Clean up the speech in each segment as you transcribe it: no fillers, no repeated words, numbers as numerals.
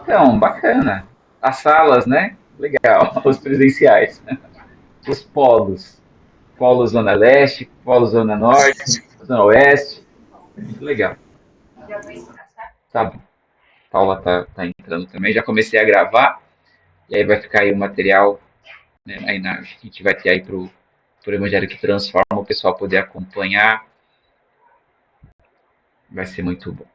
Então, bacana. As salas, né? Legal. Os presenciais. Os polos. Polo Zona Leste, Polo Zona Norte, Zona Oeste. Muito legal. Tá bom. Paula tá entrando também. Já comecei a gravar. E aí vai ficar aí o material, né? A gente vai ter aí pro Evangelho que Transforma, o pessoal poder acompanhar. Vai ser muito bom.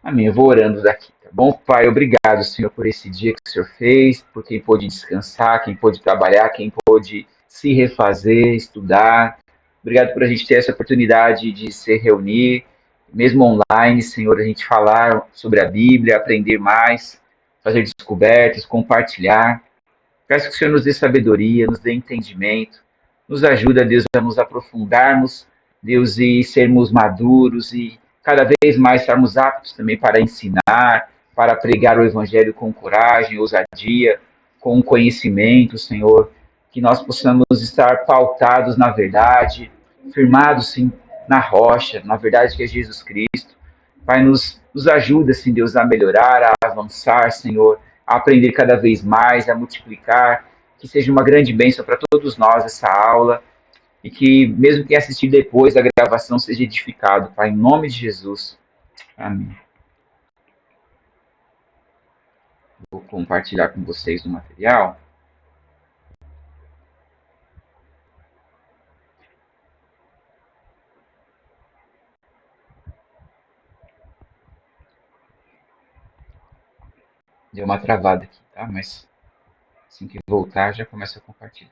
Amém. Eu vou orando daqui, tá bom? Pai, obrigado, Senhor, por esse dia que o Senhor fez, por quem pôde descansar, quem pôde trabalhar, quem pôde se refazer, estudar. Obrigado por a gente ter essa oportunidade de se reunir, mesmo online, Senhor, a gente falar sobre a Bíblia, aprender mais, fazer descobertas, compartilhar. Peço que o Senhor nos dê sabedoria, nos dê entendimento, nos ajuda, Deus, a nos aprofundarmos, Deus, e sermos maduros e cada vez mais estarmos aptos também para ensinar, para pregar o Evangelho com coragem, ousadia, com conhecimento, Senhor. Que nós possamos estar pautados na verdade, firmados, sim, na rocha, na verdade que é Jesus Cristo. Pai, nos ajuda, assim, Deus, a melhorar, a avançar, Senhor, a aprender cada vez mais, a multiplicar, que seja uma grande bênção para todos nós essa aula e que, mesmo quem assistir depois da gravação, seja edificado, Pai, em nome de Jesus. Amém. Vou compartilhar com vocês o material. Deu uma travada aqui, tá? Mas assim que voltar, já começa a compartilhar.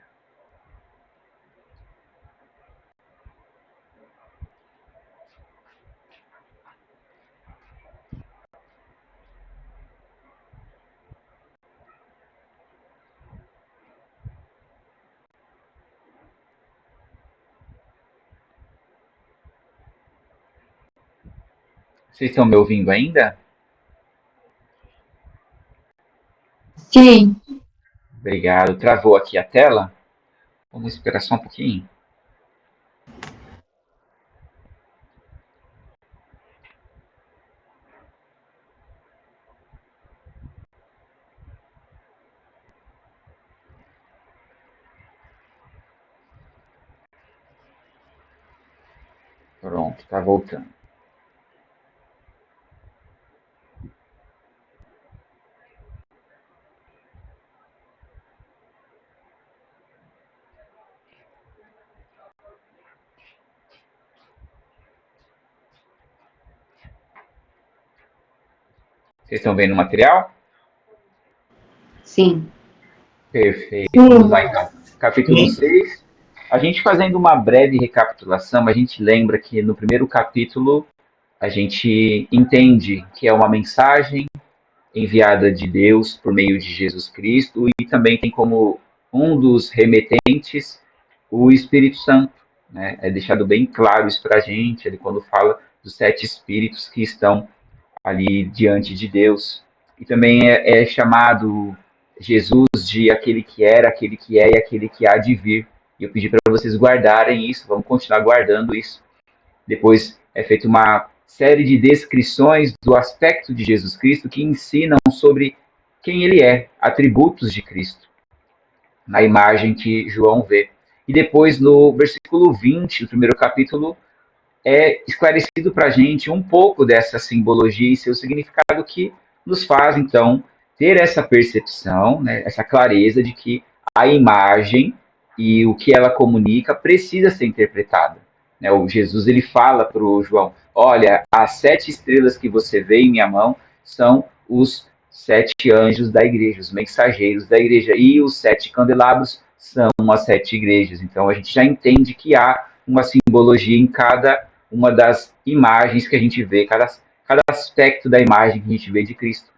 Vocês estão me ouvindo ainda? Sim, Obrigado. Travou aqui a tela? Vamos esperar só um pouquinho. Pronto, tá voltando. Vocês estão vendo o material? sim. Perfeito. Vamos Sim. lá então. Capítulo 6. A gente fazendo uma breve recapitulação, a gente lembra que no primeiro capítulo a gente entende que é uma mensagem enviada de Deus por meio de Jesus Cristo e também tem como um dos remetentes o Espírito Santo. Né? É deixado bem claro isso para a gente, ele quando fala dos 7 espíritos que estão ali diante de Deus. E também é chamado Jesus de aquele que era, aquele que é e aquele que há de vir. E eu pedi para vocês guardarem isso, vamos continuar guardando isso. Depois é feita uma série de descrições do aspecto de Jesus Cristo que ensinam sobre quem ele é, atributos de Cristo, na imagem que João vê. E depois, no versículo 20, do primeiro capítulo, é esclarecido para a gente um pouco dessa simbologia e seu significado que nos faz, então, ter essa percepção, né, essa clareza de que a imagem e o que ela comunica precisa ser interpretada. Né? O Jesus ele fala para o João: olha, as 7 estrelas que você vê em minha mão são os 7 anjos da igreja, os mensageiros da igreja, e os 7 candelabros são as 7 igrejas. Então a gente já entende que há uma simbologia em cada uma das imagens que a gente vê, cada aspecto da imagem que a gente vê de Cristo.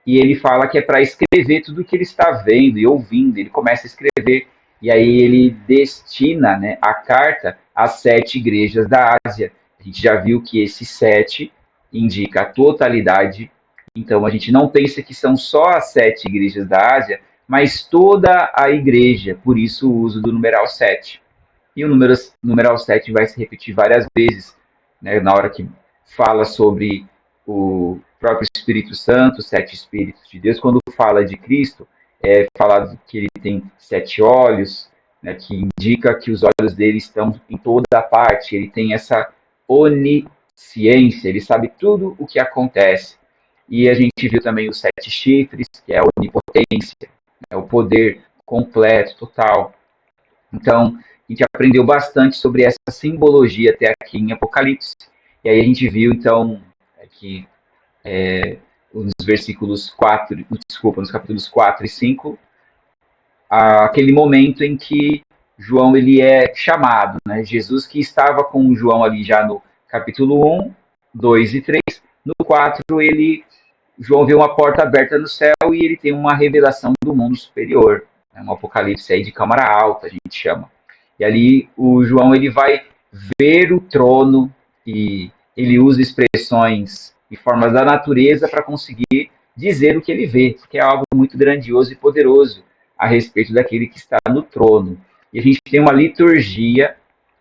E ele fala que é para escrever tudo o que ele está vendo e ouvindo. Ele começa a escrever. E aí ele destina, né, a carta às 7 igrejas da Ásia. A gente já viu que esse 7 indica a totalidade. Então a gente não pensa que são só as 7 igrejas da Ásia, mas toda a igreja. Por isso o uso do numeral 7. E o numeral 7 vai se repetir várias vezes, né, na hora que fala sobre próprio Espírito Santo, 7 Espíritos de Deus. Quando fala de Cristo, é falado que ele tem 7 olhos, né, que indica que os olhos dele estão em toda a parte. Ele tem essa onisciência, ele sabe tudo o que acontece. E a gente viu também os 7 chifres, que é a onipotência, né, o poder completo, total. Então, a gente aprendeu bastante sobre essa simbologia até aqui em Apocalipse. E aí a gente viu, então, que nos versículos 4, desculpa, nos capítulos 4 e 5, aquele momento em que João ele é chamado, né? Jesus que estava com João ali já no capítulo 1, 2 e 3, no 4 João vê uma porta aberta no céu e ele tem uma revelação do mundo superior, né? Um apocalipse aí de câmara alta, a gente chama. E ali o João ele vai ver o trono e ele usa expressões e formas da natureza para conseguir dizer o que ele vê, porque é algo muito grandioso e poderoso a respeito daquele que está no trono. E a gente tem uma liturgia,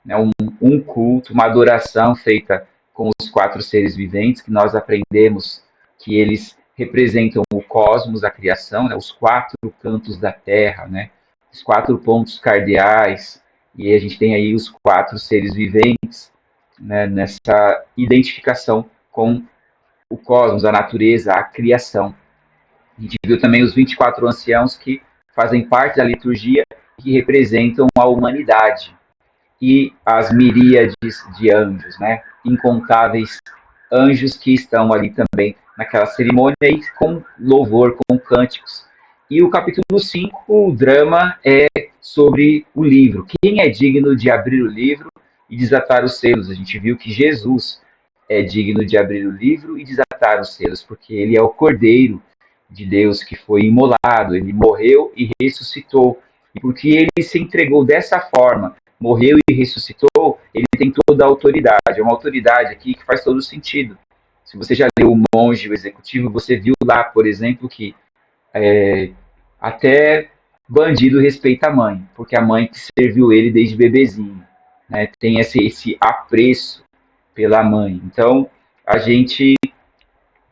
né, um culto, uma adoração feita com os 4 seres viventes, que nós aprendemos que eles representam o cosmos, a criação, né, os 4 cantos da terra, né, os 4 pontos cardeais, e a gente tem aí os 4 seres viventes, né, nessa identificação com o cosmos, a natureza, a criação. A gente viu também os 24 anciãos que fazem parte da liturgia e que representam a humanidade. E as miríades de anjos, né? Incontáveis anjos que estão ali também naquela cerimônia e com louvor, com cânticos. E o capítulo 5, o drama é sobre o livro. Quem é digno de abrir o livro e desatar os selos? A gente viu que Jesus é digno de abrir o livro e desatar os selos, porque ele é o Cordeiro de Deus que foi imolado, ele morreu e ressuscitou. E porque ele se entregou dessa forma, morreu e ressuscitou, ele tem toda a autoridade. É uma autoridade aqui que faz todo sentido. Se você já leu O Monge, o Executivo, você viu lá, por exemplo, que até bandido respeita a mãe, porque a mãe que serviu ele desde bebezinho, né? Tem esse apreço pela mãe. Então, a gente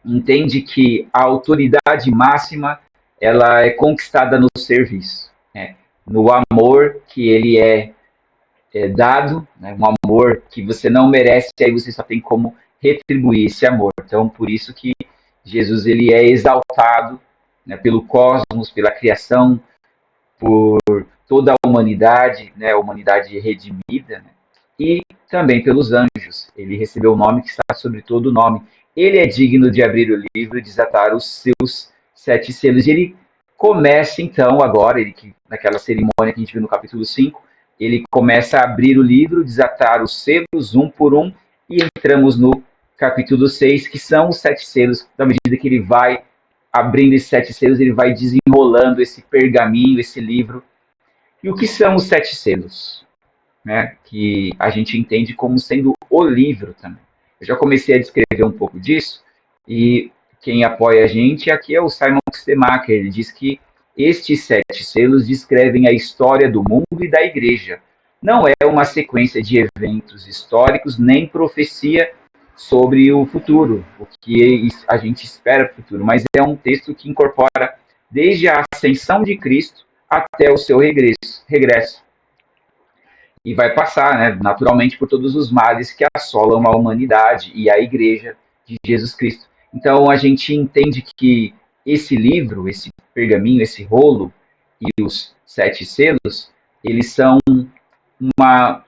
entende que a autoridade máxima ela é conquistada no serviço, né? No amor que ele é dado, né? Um amor que você não merece, aí você só tem como retribuir esse amor. Então, por isso que Jesus ele é exaltado, né, pelo cosmos, pela criação, por toda a humanidade, né, a humanidade redimida, né, e também pelos anjos. Ele recebeu o nome que está sobre todo o nome. Ele é digno de abrir o livro e desatar os seus 7 selos. E ele começa, então, agora, naquela cerimônia que a gente viu no capítulo 5, ele começa a abrir o livro, desatar os selos um por um, e entramos no capítulo 6, que são os 7 selos. Na medida que ele vai abrindo esses 7 selos, ele vai desenrolando esse pergaminho, esse livro. E o que são os 7 selos? Né, que a gente entende como sendo o livro também. Eu já comecei a descrever um pouco disso, e quem apoia a gente aqui é o Simon Kistemaker. Ele diz que estes 7 selos descrevem a história do mundo e da igreja. Não é uma sequência de eventos históricos, nem profecia sobre o futuro, o que a gente espera para o futuro, mas é um texto que incorpora desde a ascensão de Cristo até o seu regresso. E vai passar, né, naturalmente, por todos os males que assolam a humanidade e a igreja de Jesus Cristo. Então, a gente entende que esse livro, esse pergaminho, esse rolo e os 7 selos, eles são uma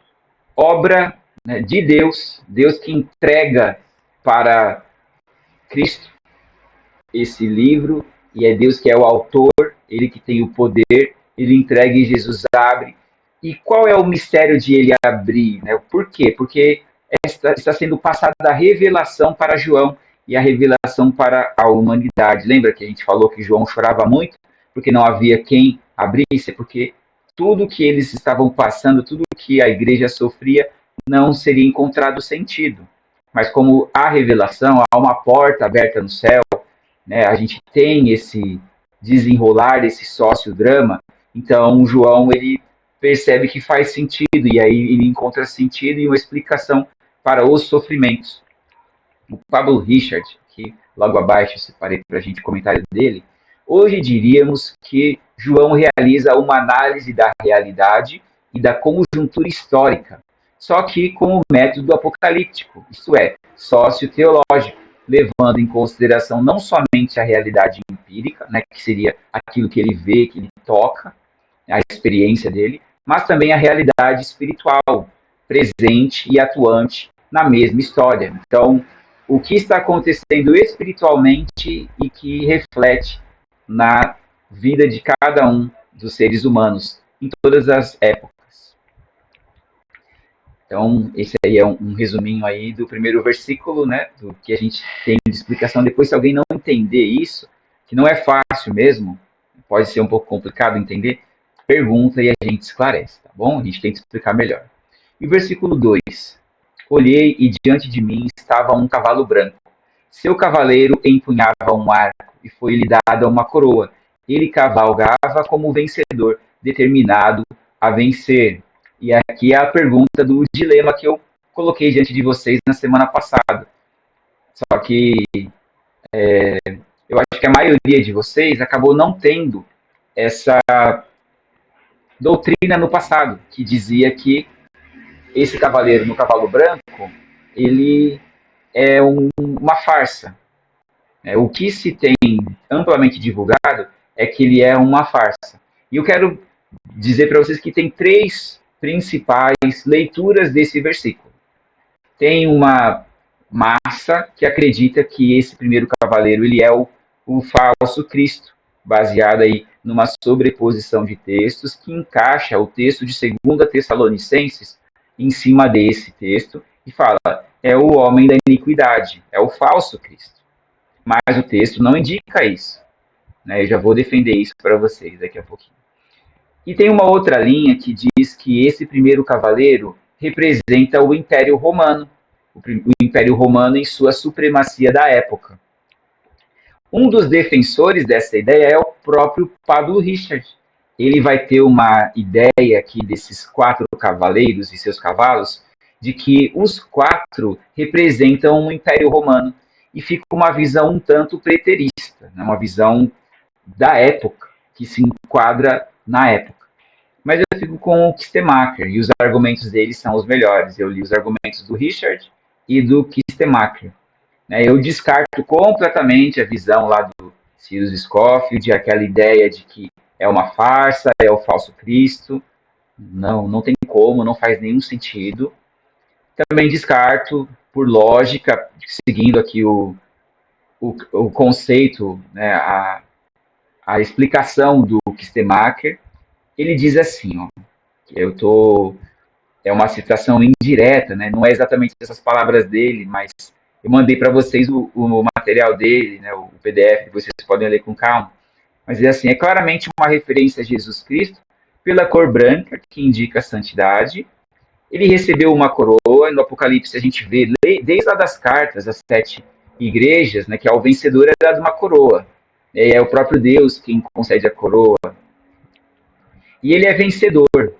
obra, né, de Deus, Deus que entrega para Cristo esse livro, e é Deus que é o autor, ele que tem o poder, ele entrega e Jesus abre. E qual é o mistério de ele abrir? Né? Por quê? Porque está sendo passada a revelação para João e a revelação para a humanidade. Lembra que a gente falou que João chorava muito porque não havia quem abrisse? Porque tudo que eles estavam passando, tudo que a igreja sofria, não seria encontrado sentido. Mas como há revelação, há uma porta aberta no céu, né? A gente tem esse desenrolar, esse sociodrama, então João ele percebe que faz sentido, e aí ele encontra sentido e uma explicação para os sofrimentos. O Pablo Richard, que logo abaixo eu separei para a gente o comentário dele. Hoje diríamos que João realiza uma análise da realidade e da conjuntura histórica, só que com o método apocalíptico, isto é, socioteológico, levando em consideração não somente a realidade empírica, né, que seria aquilo que ele vê, que ele toca, a experiência dele, mas também a realidade espiritual, presente e atuante na mesma história. Então, o que está acontecendo espiritualmente e que reflete na vida de cada um dos seres humanos, em todas as épocas. Então, esse aí é um resuminho aí do primeiro versículo, né, do que a gente tem de explicação. Depois, se alguém não entender isso, que não é fácil mesmo, pode ser um pouco complicado entender, pergunta e a gente esclarece, tá bom? A gente tenta explicar melhor. E o versículo 2: Olhei e diante de mim estava um cavalo branco. Seu cavaleiro empunhava um arco e foi-lhe dada uma coroa. Ele cavalgava como vencedor, determinado a vencer. E aqui é a pergunta do dilema que eu coloquei diante de vocês na semana passada. Só que eu acho que a maioria de vocês acabou não tendo essa doutrina no passado, que dizia que esse cavaleiro no cavalo branco, ele é uma farsa. O que se tem amplamente divulgado é que ele é uma farsa. E eu quero dizer para vocês que tem três principais leituras desse versículo. Tem uma massa que acredita que esse primeiro cavaleiro ele é o falso Cristo, baseado aí numa sobreposição de textos que encaixa o texto de 2 Tessalonicenses em cima desse texto e fala, é o homem da iniquidade, é o falso Cristo. Mas o texto não indica isso. Né? Eu já vou defender isso para vocês daqui a pouquinho. E tem uma outra linha que diz que esse primeiro cavaleiro representa o Império Romano, o Império Romano em sua supremacia da época. Um dos defensores dessa ideia é o próprio Pablo Richard. Ele vai ter uma ideia aqui desses 4 cavaleiros e seus cavalos, de que os 4 representam o Império Romano. E fica uma visão um tanto preterista, né? Uma visão da época, que se enquadra na época. Mas eu fico com o Kistemaker, e os argumentos dele são os melhores. Eu li os argumentos do Richard e do Kistemaker. Eu descarto completamente a visão lá do Cyrus Scofield, aquela ideia de que é uma farsa, é o falso Cristo. Não tem como, não faz nenhum sentido. Também descarto, por lógica, seguindo aqui o conceito, né, a explicação do Kistemaker, ele diz assim, ó, é uma citação indireta, né, não é exatamente essas palavras dele, mas eu mandei para vocês o material dele, né, o PDF, vocês podem ler com calma, mas é assim, é claramente uma referência a Jesus Cristo pela cor branca, que indica a santidade. Ele recebeu uma coroa, no Apocalipse a gente vê, desde lá das cartas, as 7 igrejas, né, que ao vencedor é dado uma coroa. É o próprio Deus quem concede a coroa. E ele é vencedor.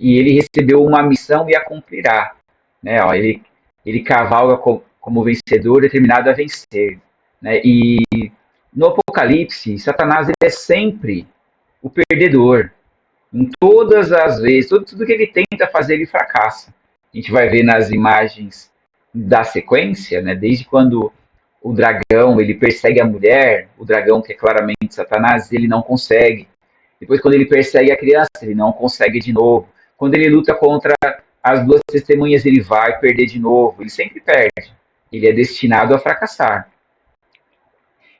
E ele recebeu uma missão e a cumprirá. Né? Ele cavalga como vencedor, determinado a vencer. Né? E no Apocalipse, Satanás ele é sempre o perdedor. Em todas as vezes, tudo que ele tenta fazer, ele fracassa. A gente vai ver nas imagens da sequência, né? Desde quando o dragão ele persegue a mulher, o dragão que é claramente Satanás, ele não consegue. Depois, quando ele persegue a criança, ele não consegue de novo. Quando ele luta contra as 2 testemunhas, ele vai perder de novo. Ele sempre perde. Ele é destinado a fracassar.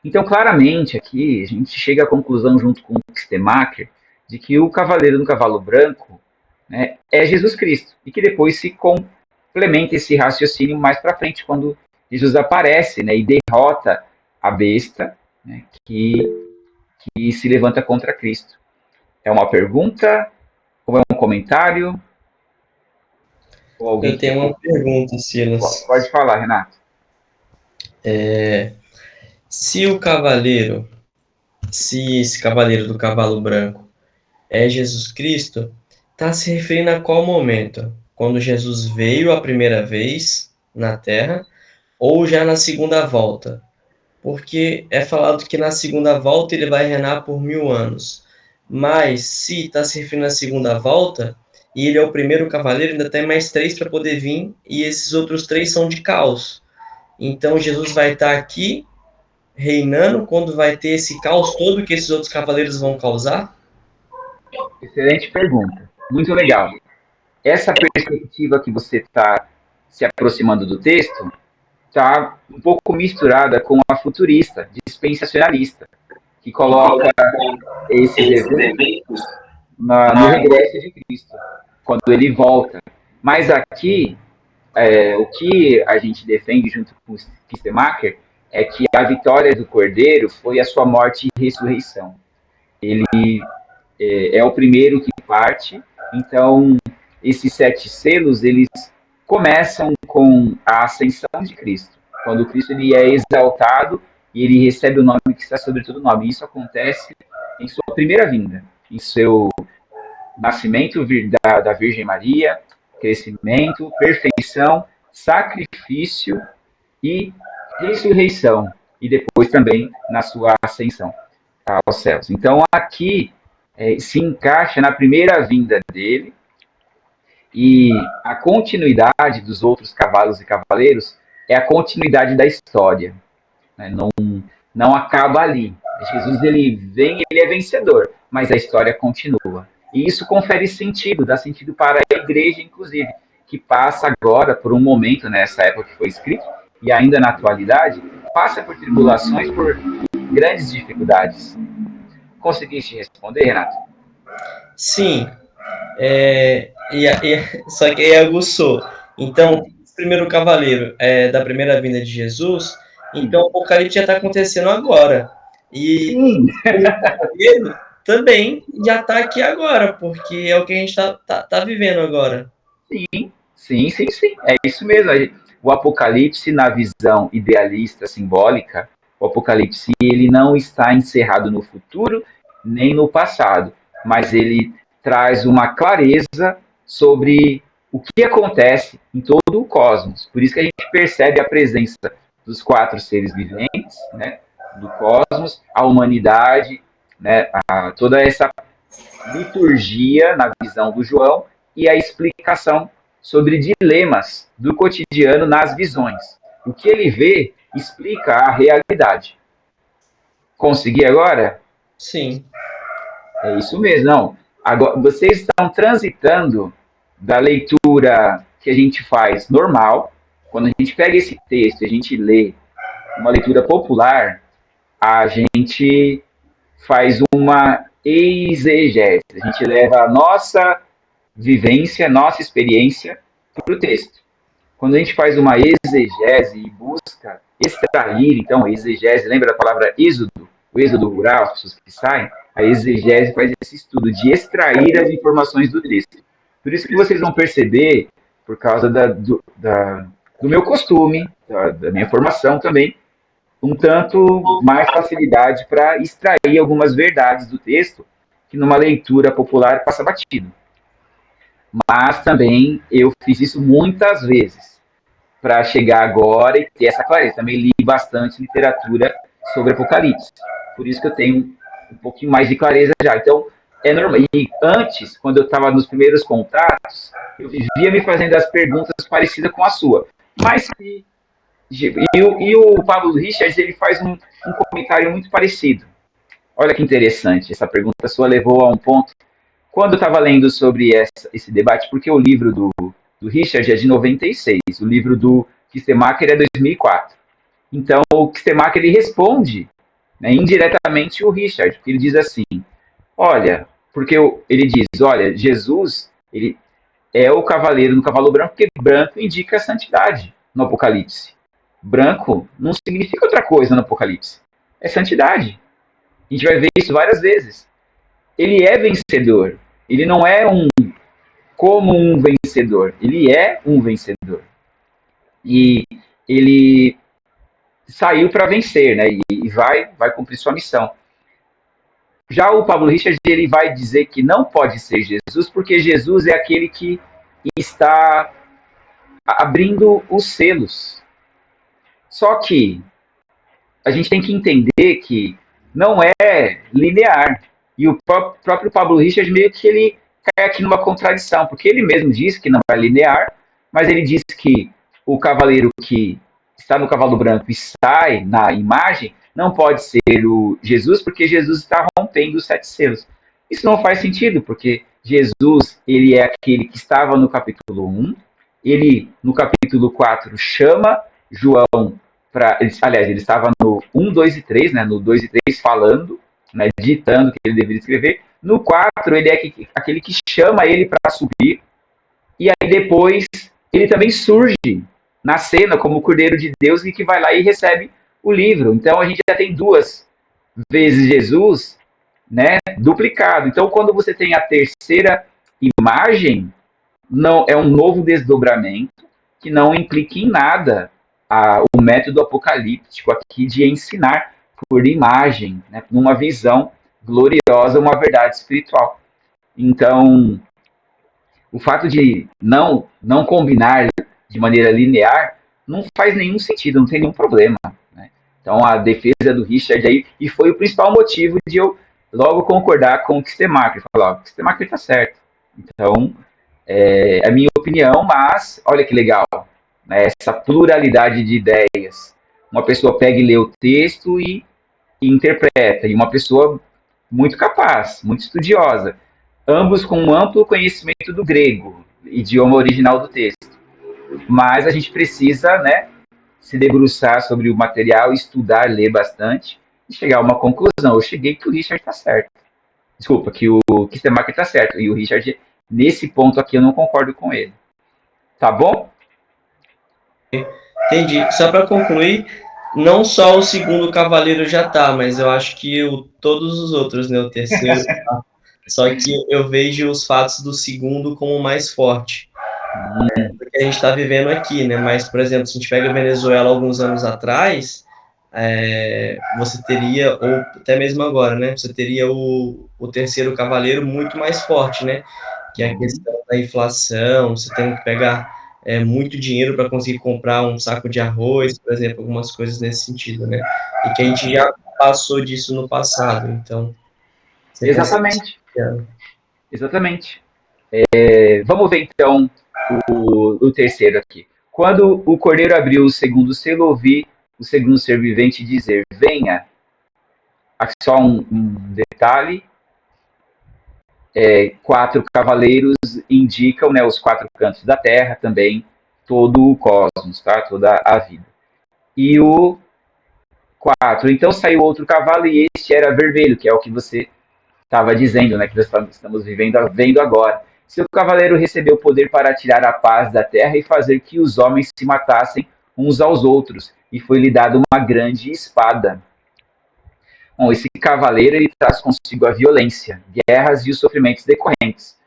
Então, claramente, aqui, a gente chega à conclusão, junto com o Kistemaker, de que o cavaleiro no cavalo branco, né, é Jesus Cristo. E que depois se complementa esse raciocínio mais para frente, quando Jesus aparece, né, e derrota a besta, né, que se levanta contra Cristo. É uma pergunta ou é um comentário? Eu tenho uma pergunta, Silas. Pode falar, Renato. Se esse cavaleiro do cavalo branco é Jesus Cristo, está se referindo a qual momento? Quando Jesus veio a primeira vez na Terra ou já na segunda volta? porque é falado que na segunda volta ele vai reinar por 1000 anos. Mas se está se referindo à segunda volta, e ele é o primeiro cavaleiro, ainda tem mais 3 para poder vir, e esses outros 3 são de caos. Então Jesus vai estar aqui reinando quando vai ter esse caos todo que esses outros cavaleiros vão causar? Excelente pergunta. Muito legal. Essa perspectiva que você está se aproximando do texto está um pouco misturada com a futurista, dispensacionalista, que coloca esses eventos no regresso de Cristo, quando ele volta. Mas aqui, o que a gente defende junto com o Kistemacher é que a vitória do Cordeiro foi a sua morte e ressurreição. Ele é o primeiro que parte, então esses 7 selos, eles começam com a ascensão de Cristo, quando Cristo ele é exaltado e ele recebe o nome que está sobre todo nome. Isso acontece em sua primeira vinda, em seu nascimento da Virgem Maria, crescimento, perfeição, sacrifício e ressurreição, e depois também na sua ascensão aos céus. Então aqui se encaixa na primeira vinda dele, e a continuidade dos outros cavalos e cavaleiros é a continuidade da história. Né? Não acaba ali. Jesus ele vem, ele é vencedor, mas a história continua. E isso confere sentido, dá sentido para a igreja, inclusive, que passa agora por um momento, nessa época que foi escrito, e ainda na atualidade, passa por tribulações, por grandes dificuldades. Conseguiste responder, Renato? Sim. Só que aí aguçou. Então, o primeiro cavaleiro é da primeira vinda de Jesus, então o Apocalipse já está acontecendo agora. E Sim. o cavaleiro também já está aqui agora, porque é o que a gente está vivendo agora. Sim. É isso mesmo. O Apocalipse, na visão idealista, simbólica, o Apocalipse ele não está encerrado no futuro nem no passado, mas ele traz uma clareza sobre o que acontece em todo o cosmos. Por isso que a gente percebe a presença dos 4 seres viventes, né, do cosmos, a humanidade, né, toda essa liturgia na visão do João e a explicação sobre dilemas do cotidiano nas visões. O que ele vê explica a realidade. Consegui agora? Sim. É isso mesmo. Não. Agora, vocês estão transitando da leitura que a gente faz normal. Quando a gente pega esse texto, a gente lê uma leitura popular, a gente faz uma exegese. A gente leva a nossa vivência, nossa experiência para o texto. Quando a gente faz uma exegese e busca extrair, então, exegese, lembra da palavra êxodo? O êxodo rural, as pessoas que saem, a exegese faz esse estudo de extrair as informações do texto. Por isso que vocês vão perceber, por causa do meu costume, da minha formação também, um tanto mais facilidade para extrair algumas verdades do texto que numa leitura popular passa batido. Mas também eu fiz isso muitas vezes para chegar agora e ter essa clareza. Também li bastante literatura sobre Apocalipse. Por isso que eu tenho um pouquinho mais de clareza já. Então, é normal. E antes, quando eu estava nos primeiros contatos, eu vivia me fazendo as perguntas parecidas com a sua. Mas e o Pablo Richards ele faz um comentário muito parecido. Olha que interessante, essa pergunta sua levou a um ponto. Quando eu estava lendo sobre esse debate, porque o livro do Richard é de 96, o livro do Kistemacher é de 2004. Então, o Kistemacher ele responde, né, indiretamente o Richard, porque ele diz assim, olha, porque ele diz, olha, Jesus ele é o cavaleiro do cavalo branco, porque branco indica a santidade no Apocalipse. Branco não significa outra coisa no Apocalipse. É santidade. A gente vai ver isso várias vezes. Ele é vencedor. Ele não é como um vencedor. Ele é um vencedor. E ele saiu para vencer, né? E vai cumprir sua missão. Já o Pablo Richard ele vai dizer que não pode ser Jesus, porque Jesus é aquele que está abrindo os selos. Só que a gente tem que entender que não é linear. E o próprio Pablo Richard meio que ele cai aqui numa contradição, porque ele mesmo diz que não é linear, mas ele diz que o cavaleiro que está no cavalo branco e sai na imagem não pode ser o Jesus, porque Jesus está rompendo os 7 selos. Isso não faz sentido, porque Jesus, ele é aquele que estava no capítulo 1, ele, no capítulo 4, chama João para... Aliás, ele estava no 1, 2 e 3, né, no 2 e 3 falando, né, ditando o que ele deveria escrever. No 4, ele é aquele que chama ele para subir, e aí depois ele também surge na cena como o Cordeiro de Deus e que vai lá e recebe o livro. Então a gente já tem 2 vezes Jesus, né, duplicado. Então quando você tem a terceira imagem, não é um novo desdobramento que não implica em nada o método apocalíptico aqui de ensinar por imagem, né, numa visão gloriosa, uma verdade espiritual. Então, o fato de não combinar de maneira linear não faz nenhum sentido, não tem nenhum problema. Né? Então, a defesa do Richard aí, e foi o principal motivo de eu logo concordar com o Kistemaker. Falar, o Kistemaker está certo. Então, é a minha opinião, mas olha que legal, né? Essa pluralidade de ideias. Uma pessoa pega e lê o texto e interpreta, e uma pessoa muito capaz, muito estudiosa, ambos com um amplo conhecimento do grego, idioma original do texto. Mas a gente precisa, né, se debruçar sobre o material, estudar, ler bastante e chegar a uma conclusão. Eu cheguei que o Richard está certo. Desculpa, que o Kistemaker está certo. E o Richard, nesse ponto aqui, eu não concordo com ele. Tá bom? Entendi. Só para concluir, não só o segundo cavaleiro já tá, mas eu acho que todos os outros, né? O terceiro. Só que eu vejo os fatos do segundo como mais forte. Porque a gente está vivendo aqui, né? Mas, por exemplo, se a gente pega a Venezuela alguns anos atrás, você teria, ou até mesmo agora, né? Você teria o terceiro cavaleiro muito mais forte, né? Que é a questão da inflação, você tem que pegar muito dinheiro para conseguir comprar um saco de arroz, por exemplo, algumas coisas nesse sentido, né? E que a gente já passou disso no passado, então... Exatamente. Exatamente. Vamos ver, então, o terceiro aqui. Quando o cordeiro abriu o segundo selo, ouvi o segundo ser vivente dizer, venha. Aqui só um detalhe, 4 cavaleiros indicam, né, os 4 cantos da Terra, também todo o cosmos, tá? Toda a vida. E o 4, então saiu outro cavalo e este era vermelho, que é o que você estava dizendo, né, que nós estamos vendo agora. Seu cavaleiro recebeu poder para tirar a paz da terra e fazer que os homens se matassem uns aos outros, e foi-lhe dado uma grande espada. Bom, esse cavaleiro ele traz consigo a violência, guerras e os sofrimentos decorrentes.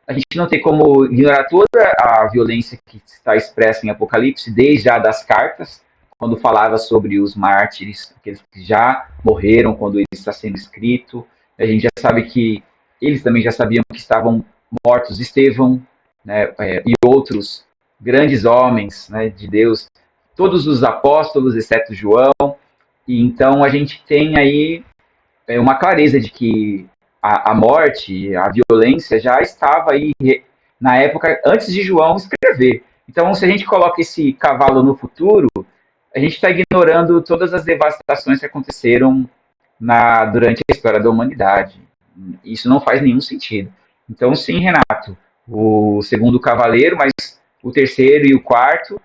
A gente não tem como ignorar toda a violência que está expressa em Apocalipse, desde a das cartas, quando falava sobre os mártires, aqueles que já morreram quando ele está sendo escrito. A gente já sabe que eles também já sabiam que estavam mortos Estevão, né, e outros grandes homens, né, de Deus, todos os apóstolos, exceto João. E então a gente tem aí uma clareza de que a morte, a violência já estava aí na época antes de João escrever. Então, se a gente coloca esse cavalo no futuro, a gente está ignorando todas as devastações que aconteceram durante a história da humanidade. Isso não faz nenhum sentido. Então, sim, Renato, o segundo cavaleiro, mas o terceiro e o quarto,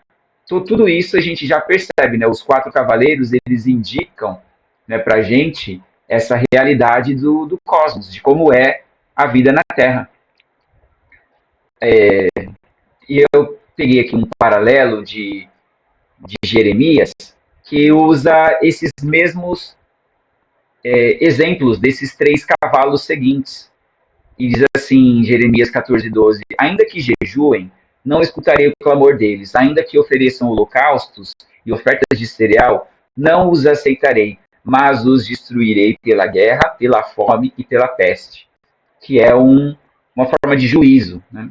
tudo isso a gente já percebe, né? Os 4 cavaleiros, eles indicam, né, para a gente essa realidade do cosmos, de como é a vida na Terra. E eu peguei aqui um paralelo de Jeremias, que usa esses mesmos exemplos desses 3 cavalos seguintes. E diz assim em Jeremias 14:12: ainda que jejuem, não escutarei o clamor deles, ainda que ofereçam holocaustos e ofertas de cereal, não os aceitarei, mas os destruirei pela guerra, pela fome e pela peste, que é uma forma de juízo. Né?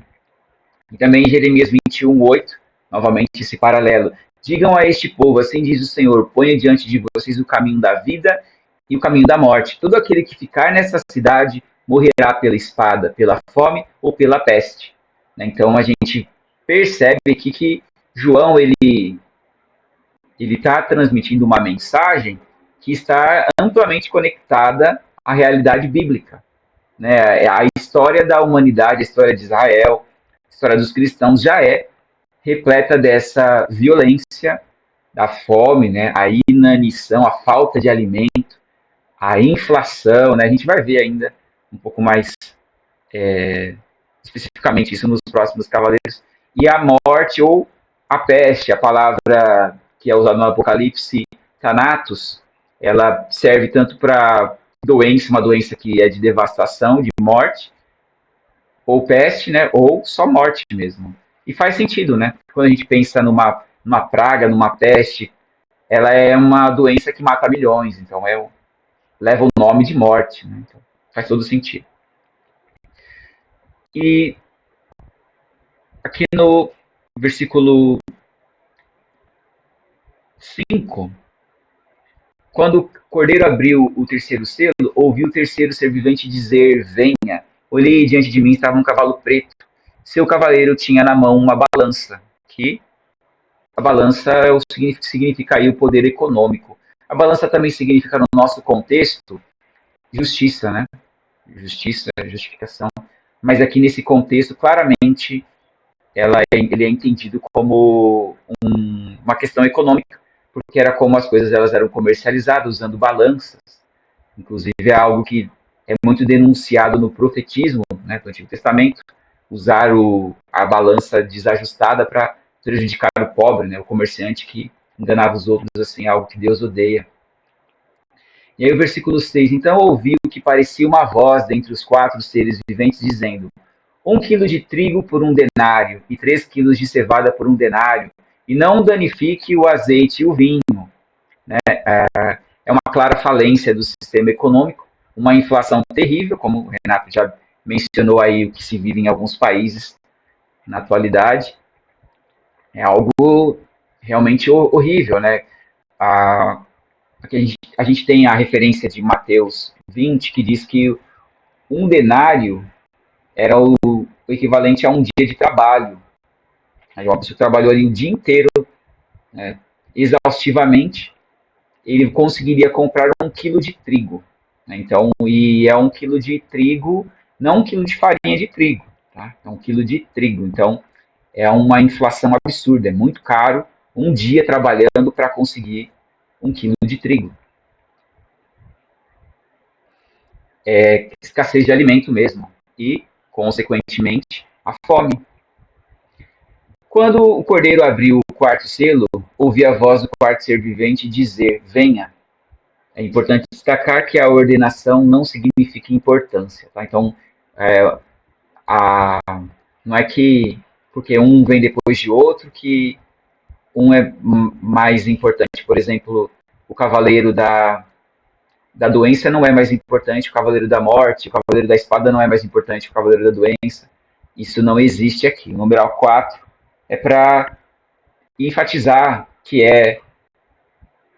E também em Jeremias 21:8, novamente esse paralelo, Digam a este povo, assim diz o Senhor, ponha diante de vocês o caminho da vida e o caminho da morte. Todo aquele que ficar nessa cidade morrerá pela espada, pela fome ou pela peste. Então a gente percebe aqui que João ele está transmitindo uma mensagem que está amplamente conectada à realidade bíblica. Né? A história da humanidade, a história de Israel, a história dos cristãos já é repleta dessa violência, da fome, né? A inanição, a falta de alimento, a inflação. Né? A gente vai ver ainda um pouco mais especificamente isso nos próximos cavaleiros. E a morte ou a peste, a palavra que é usada no Apocalipse, Thanatos, ela serve tanto para doença, uma doença que é de devastação, de morte, ou peste, né, ou só morte mesmo. E faz sentido, né? Quando a gente pensa numa praga, numa peste, ela é uma doença que mata milhões, então leva o nome de morte, né? Então, faz todo sentido. E aqui no versículo 5, quando o cordeiro abriu o terceiro selo, ouvi o terceiro ser vivente dizer, venha. Olhei e diante de mim estava um cavalo preto. Seu cavaleiro tinha na mão uma balança, que a balança significa aí o poder econômico. A balança também significa, no nosso contexto, justiça, né? Justiça, justificação. Mas aqui nesse contexto, claramente, ele é entendido como uma questão econômica, porque era como as coisas elas eram comercializadas, usando balanças. Inclusive, é algo que é muito denunciado no profetismo, né, do Antigo Testamento, usar a balança desajustada para prejudicar o pobre, né, o comerciante que enganava os outros, assim, algo que Deus odeia. E aí o versículo 6, então ouvi o que parecia uma voz dentre os 4 seres viventes, dizendo, 1 quilo de trigo por 1 denário, e 3 quilos de cevada por 1 denário, e não danifique o azeite e o vinho. Né? É uma clara falência do sistema econômico, uma inflação terrível, como o Renato já mencionou aí, o que se vive em alguns países na atualidade. É algo realmente horrível, né? A gente tem a referência de Mateus 20, que diz que 1 denário era o equivalente a um dia de trabalho. Aí uma pessoa trabalhou ali o dia inteiro, né, exaustivamente, ele conseguiria comprar 1 quilo de trigo. Né? Então, e é 1 quilo de trigo, não 1 quilo de farinha de trigo, tá? É 1 quilo de trigo. Então, é uma inflação absurda, é muito caro um dia trabalhando para conseguir 1 quilo de trigo. É escassez de alimento mesmo. E, consequentemente, a fome. Quando o cordeiro abriu o quarto selo, ouvi a voz do quarto ser vivente dizer, venha. É importante destacar que a ordenação não significa importância. Tá? Então, é, não é que porque um vem depois de outro que um é mais importante. Por exemplo, o cavaleiro da doença não é mais importante, o cavaleiro da morte, o cavaleiro da espada não é mais importante, o cavaleiro da doença. Isso não existe aqui. O numeral 4 é para enfatizar que é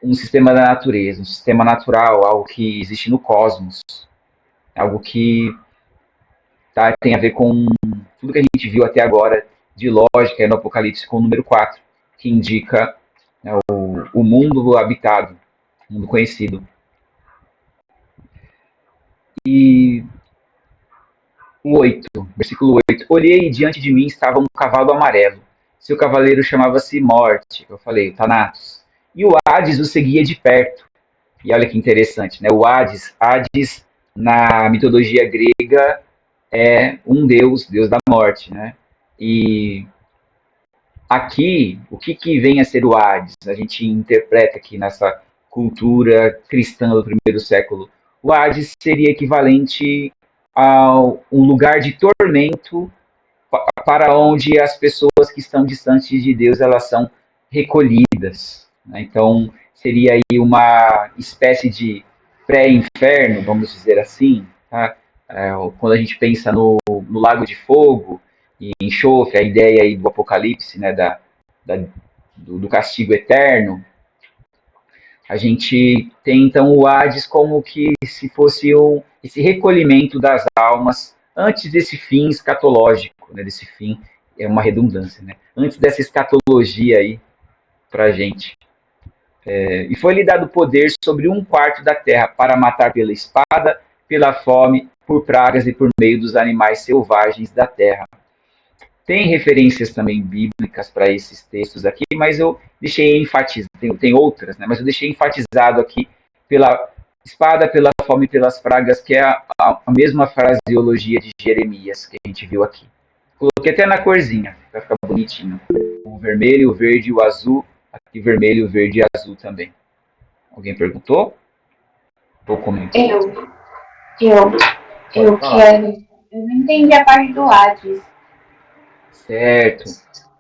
um sistema da natureza, um sistema natural, algo que existe no cosmos, algo que tem a ver com tudo que a gente viu até agora de lógica no Apocalipse com o número 4, que indica, né, o mundo habitado, o mundo conhecido. E o 8, versículo 8, olhei e diante de mim estava um cavalo amarelo. Seu cavaleiro chamava-se Morte, eu falei, Thanatos. E o Hades o seguia de perto. E olha que interessante, né? O Hades na mitologia grega é um deus da morte, né? E aqui, o que vem a ser o Hades? A gente interpreta aqui nessa cultura cristã do primeiro século. O Hades seria equivalente a um lugar de tormento para onde as pessoas que estão distantes de Deus elas são recolhidas. Né? Então, seria aí uma espécie de pré-inferno, vamos dizer assim. Tá? Quando a gente pensa no lago de fogo e enxofre, a ideia aí do Apocalipse, né, da do castigo eterno, a gente tem então o Hades como que se fosse esse recolhimento das almas antes desse fim escatológico, né, desse fim, é uma redundância, né, antes dessa escatologia aí para a gente. E foi-lhe dado poder sobre 1/4 da terra para matar pela espada, pela fome, por pragas e por meio dos animais selvagens da terra. Tem referências também bíblicas para esses textos aqui, mas eu deixei enfatizado, tem outras, né? Mas eu deixei enfatizado aqui pela espada, pela fome e pelas pragas, que é a mesma fraseologia de Jeremias que a gente viu aqui. Coloquei até na corzinha, para ficar bonitinho. O vermelho, o verde e o azul. Aqui vermelho, verde e azul também. Alguém perguntou? Vou comentar. Eu quero. Eu não entendi a parte do Hades. Certo.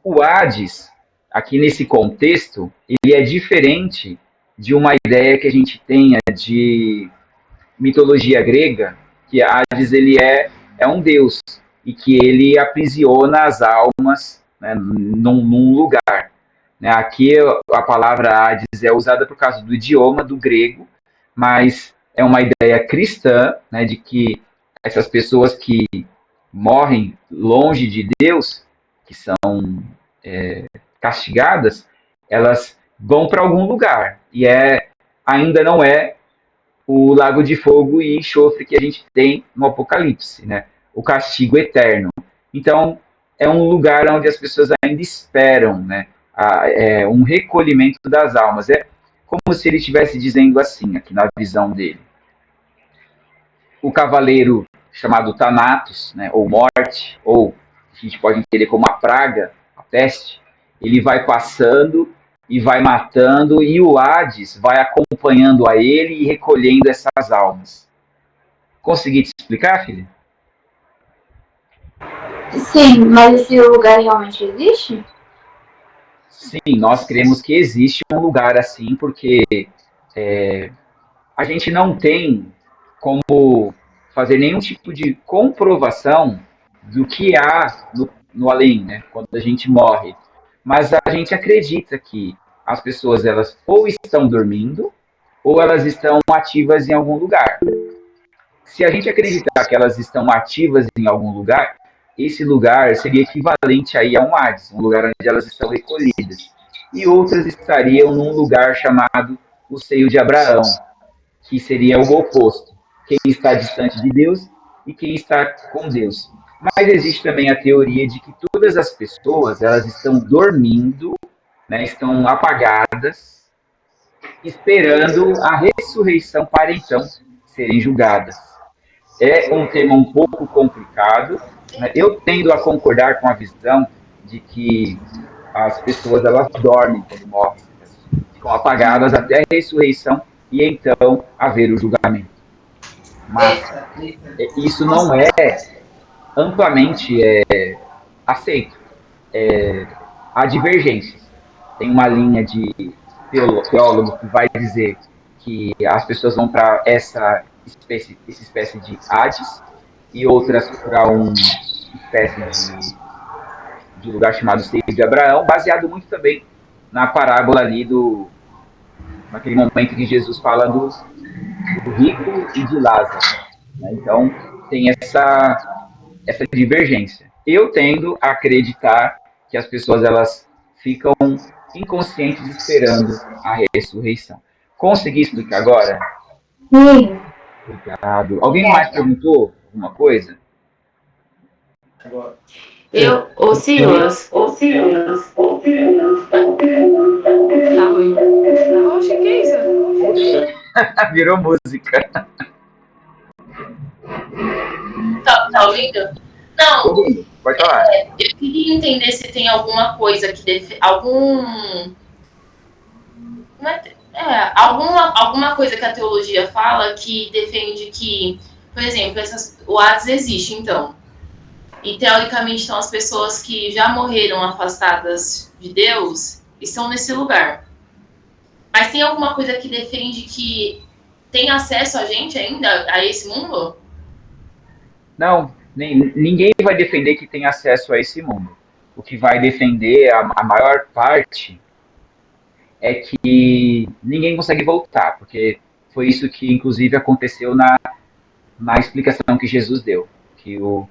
O Hades, aqui nesse contexto, ele é diferente de uma ideia que a gente tenha de mitologia grega, que Hades ele é um deus e que ele aprisiona as almas, né, num lugar. Né? Aqui a palavra Hades é usada por causa do idioma do grego, mas é uma ideia cristã, né, de que essas pessoas que morrem longe de Deus, que são castigadas, elas vão para algum lugar. E ainda não é o lago de fogo e enxofre que a gente tem no Apocalipse, né? O castigo eterno. Então, é um lugar onde as pessoas ainda esperam, né? Um recolhimento das almas. É como se ele estivesse dizendo assim, aqui na visão dele. O cavaleiro chamado Thanatos, né? Ou morte, ou a gente pode entender como a praga, a peste, ele vai passando e vai matando, e o Hades vai acompanhando a ele e recolhendo essas almas. Consegui te explicar, filha? Sim, mas esse lugar realmente existe? Sim, nós cremos que existe um lugar assim, porque a gente não tem como fazer nenhum tipo de comprovação do que há no além, né, quando a gente morre. Mas a gente acredita que as pessoas elas ou estão dormindo ou elas estão ativas em algum lugar. Se a gente acreditar que elas estão ativas em algum lugar, esse lugar seria equivalente aí a um Hades, um lugar onde elas estão recolhidas. E outras estariam num lugar chamado o seio de Abraão, que seria o oposto. Quem está distante de Deus e quem está com Deus. Mas existe também a teoria de que todas as pessoas elas estão dormindo, né, estão apagadas, esperando a ressurreição para então serem julgadas. É um tema um pouco complicado. Né? Eu tendo a concordar com a visão de que as pessoas elas dormem quando morrem, ficam apagadas até a ressurreição e então haver o julgamento. Mas isso não é amplamente aceito. Há divergências. Tem uma linha de teólogo que vai dizer que as pessoas vão para essa espécie de Hades e outras para uma espécie de lugar chamado Seio de Abraão, baseado muito também na parábola ali naquele momento que Jesus fala do rico e de Lázaro. Né? Então, tem essa divergência. Eu tendo a acreditar que as pessoas elas ficam inconscientes esperando a ressurreição. Consegui explicar agora? Sim. Obrigado. Alguém mais perguntou alguma coisa? Ô Silas. Tá ruim. Oxe, que isso? Virou música. Tá ouvindo? Não, Pode falar. eu queria entender se tem alguma coisa que alguma coisa que a teologia fala que defende que, por exemplo, o Hades existe, então. E teoricamente, então, as pessoas que já morreram afastadas de Deus estão nesse lugar. Mas tem alguma coisa que defende que tem acesso a gente ainda a esse mundo? Não, ninguém vai defender que tem acesso a esse mundo. O que vai defender a maior parte é que ninguém consegue voltar, porque foi isso que, inclusive, aconteceu na explicação que Jesus deu. Que o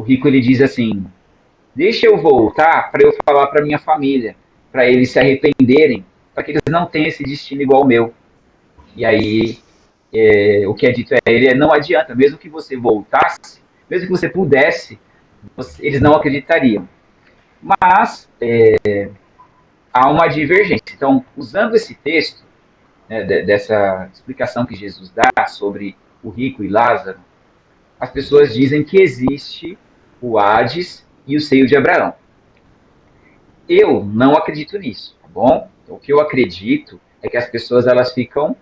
rico, ele diz assim, deixa eu voltar para eu falar para minha família, para eles se arrependerem, para que eles não tenham esse destino igual ao meu. E aí, o que é dito a ele não adianta, mesmo que você voltasse, mesmo que você pudesse, eles não acreditariam. Mas há uma divergência. Então, usando esse texto, né, dessa explicação que Jesus dá sobre o rico e Lázaro, as pessoas dizem que existe o Hades e o seio de Abraão. Eu não acredito nisso, tá bom? Então, o que eu acredito é que as pessoas elas ficam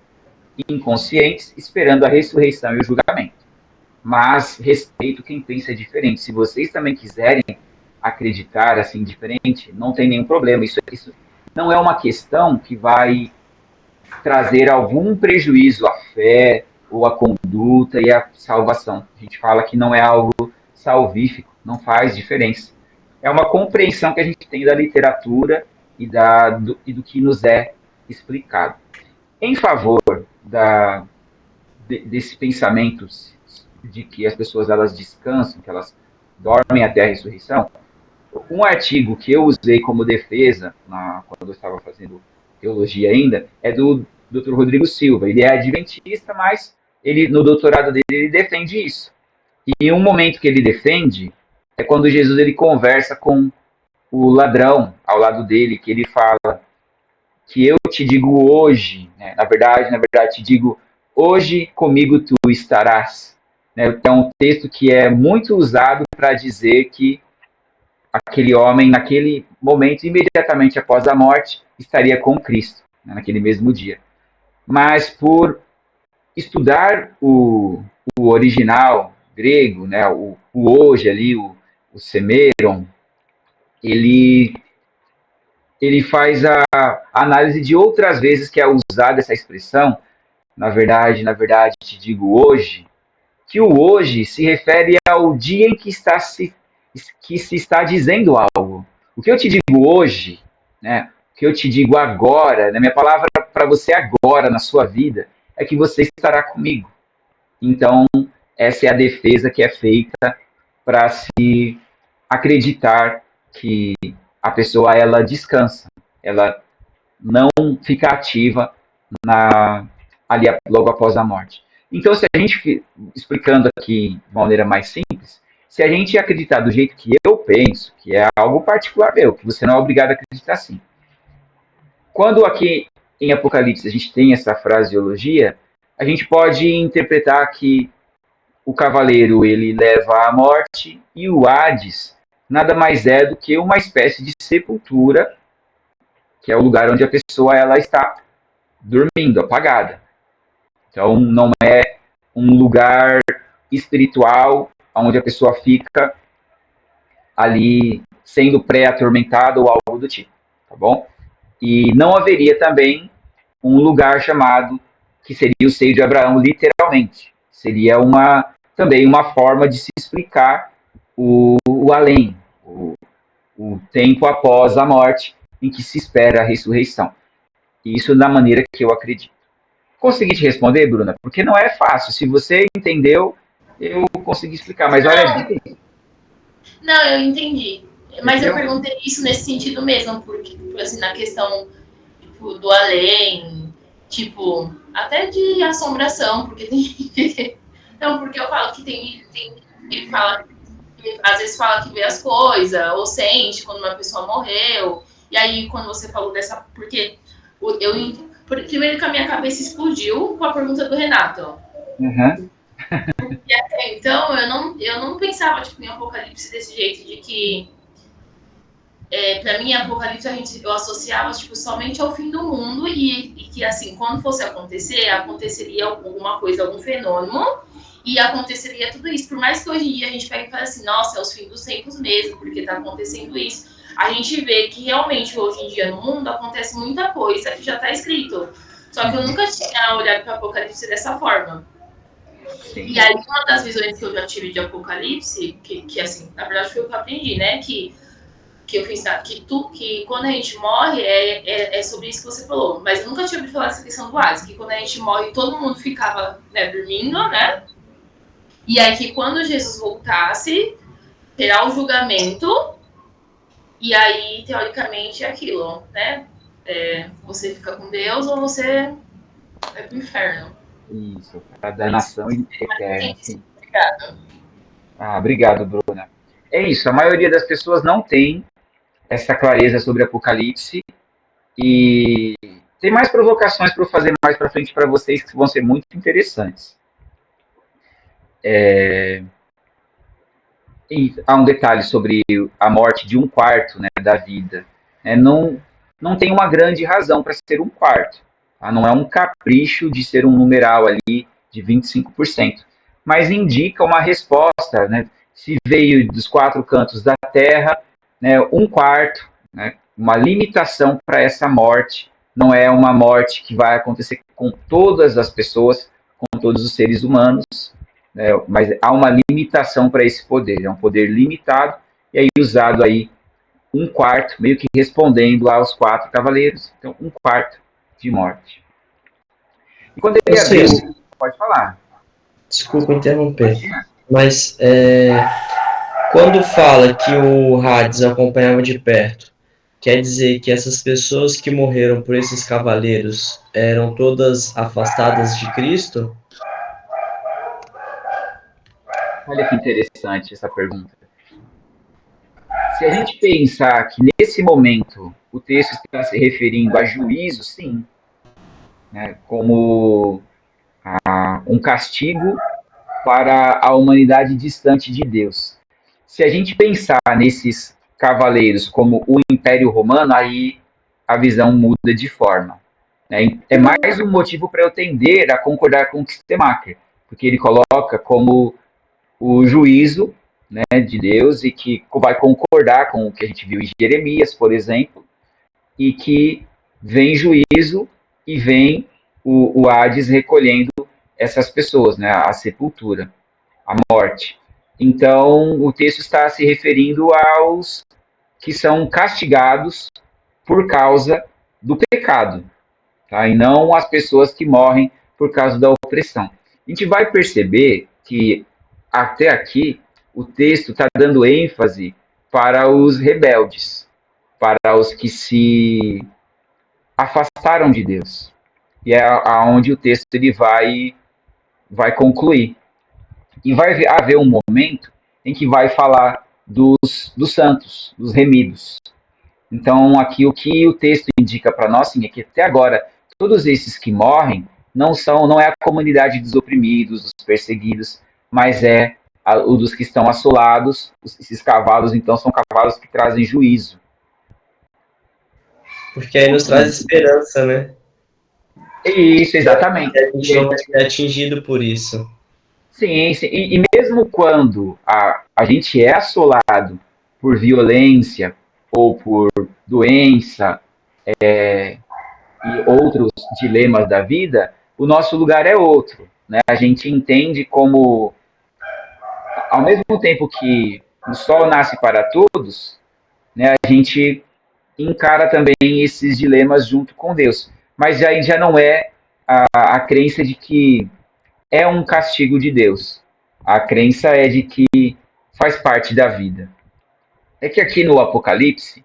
inconscientes esperando a ressurreição e o julgamento. Mas respeito quem pensa diferente. Se vocês também quiserem acreditar assim diferente, não tem nenhum problema. Isso não é uma questão que vai trazer algum prejuízo à fé ou à conduta e à salvação. A gente fala que não é algo salvífico, não faz diferença. É uma compreensão que a gente tem da literatura e do que nos é explicado. Em favor desse pensamento de que as pessoas elas descansam, que elas dormem até a ressurreição, um artigo que eu usei como defesa quando eu estava fazendo teologia ainda é do Dr. Rodrigo Silva. Ele é adventista, mas no doutorado dele ele defende isso. E um momento que ele defende é quando Jesus ele conversa com o ladrão ao lado dele, que ele fala que eu te digo hoje, né? na verdade, te digo, hoje comigo tu estarás. Né? É um texto que é muito usado para dizer que aquele homem, naquele momento, imediatamente após a morte, estaria com Cristo, né? naquele mesmo dia. Mas por estudar o original grego, né? o hoje ali, o semeron, ele faz a análise de outras vezes que é usada essa expressão, na verdade, te digo hoje, que o hoje se refere ao dia em que se está dizendo algo. O que eu te digo hoje, né, o que eu te digo agora, né, minha palavra para você agora na sua vida, é que você estará comigo. Então, essa é a defesa que é feita para se acreditar que a pessoa ela descansa, ela não fica ativa ali logo após a morte. Então, se a gente, explicando aqui de uma maneira mais simples, se a gente acreditar do jeito que eu penso, que é algo particular meu, que você não é obrigado a acreditar assim. Quando aqui em Apocalipse a gente tem essa fraseologia, a gente pode interpretar que o cavaleiro ele leva à morte e o Hades nada mais é do que uma espécie de sepultura, que é o lugar onde a pessoa ela está dormindo, apagada. Então, não é um lugar espiritual onde a pessoa fica ali sendo pré-atormentada ou algo do tipo, tá bom? E não haveria também um lugar chamado, que seria o seio de Abraão, literalmente. Seria também uma forma de se explicar o além, o tempo após a morte, em que se espera a ressurreição. Isso da maneira que eu acredito. Consegui te responder, Bruna? Porque não é fácil. Se você entendeu, eu consegui explicar. Mas olha, não, eu entendi. Mas entendeu? eu perguntei isso nesse sentido mesmo, porque, assim, na questão tipo, do além, tipo, até de assombração, porque tem. Não, porque eu falo que tem ele fala, às vezes fala que vê as coisas, ou sente quando uma pessoa morreu. E aí, quando você falou dessa. Porque primeiro que a minha cabeça explodiu com a pergunta do Renato. Uhum. E até então, eu não pensava tipo, em Apocalipse desse jeito, de que para mim, Apocalipse eu associava tipo, somente ao fim do mundo e que, assim, quando fosse acontecer, aconteceria alguma coisa, algum fenômeno, e aconteceria tudo isso. Por mais que hoje em dia a gente pegue e fale assim, nossa, é os fins dos tempos mesmo, porque está acontecendo isso, a gente vê que realmente hoje em dia no mundo acontece muita coisa que já está escrito. Só que eu nunca tinha olhado para Apocalipse dessa forma. Sim. E aí, uma das visões que eu já tive de Apocalipse, que assim, na verdade foi o que eu aprendi, né, que que eu fui ensinado que quando a gente morre é sobre isso que você falou. Mas eu nunca tinha ouvido falar dessa questão do Hades, que quando a gente morre todo mundo ficava, né, dormindo, né? E aí que quando Jesus voltasse, terá o julgamento, e aí, teoricamente, é aquilo, né? Você fica com Deus ou você vai pro inferno. Isso, a danação eterna. Sim. Obrigada. Obrigado, Bruna. É isso, a maioria das pessoas não tem essa clareza sobre Apocalipse e tem mais provocações para eu fazer mais para frente para vocês que vão ser muito interessantes. E há um detalhe sobre a morte de um quarto, né, da vida. Não tem uma grande razão para ser um quarto. Tá? Não é um capricho de ser um numeral ali de 25%. Mas indica uma resposta, né? Se veio dos quatro cantos da Terra, né, um quarto, né, uma limitação para essa morte. Não é uma morte que vai acontecer com todas as pessoas, com todos os seres humanos, né, mas há uma limitação para esse poder. É um poder limitado e aí usado aí um quarto, meio que respondendo aos quatro cavaleiros. Então, um quarto de morte. E quando ele abriu... Pode falar. Desculpa interromper, mas quando fala que o Hades acompanhava de perto, quer dizer que essas pessoas que morreram por esses cavaleiros eram todas afastadas de Cristo? Olha que interessante essa pergunta. Se a gente pensar que nesse momento o texto está se referindo a juízo, sim, né, como um castigo para a humanidade distante de Deus. Se a gente pensar nesses cavaleiros como o Império Romano, aí a visão muda de forma. Né? É mais um motivo para eu tender a concordar com o Kistemacher, porque ele coloca como o juízo, né, de Deus e que vai concordar com o que a gente viu em Jeremias, por exemplo, e que vem juízo e vem o Hades recolhendo essas pessoas, né, a sepultura, a morte. Então, o texto está se referindo aos que são castigados por causa do pecado, tá? E não as pessoas que morrem por causa da opressão. A gente vai perceber que, até aqui, o texto está dando ênfase para os rebeldes, para os que se afastaram de Deus. E é aonde o texto ele vai concluir. E vai haver um momento em que vai falar dos santos, dos remidos. Então, aqui o que o texto indica para nós é que até agora, todos esses que morrem não é a comunidade dos oprimidos, dos perseguidos, mas é o dos que estão assolados. Esses cavalos, então, são cavalos que trazem juízo. Porque aí nos traz esperança, né? Isso, exatamente. A gente não vai ser atingido por isso. Sim, sim. E mesmo quando a gente é assolado por violência ou por doença e outros dilemas da vida, o nosso lugar é outro. Né? A gente entende como, ao mesmo tempo que o sol nasce para todos, né, a gente encara também esses dilemas junto com Deus. Mas aí já não é a crença de que é um castigo de Deus. A crença é de que faz parte da vida. É que aqui no Apocalipse,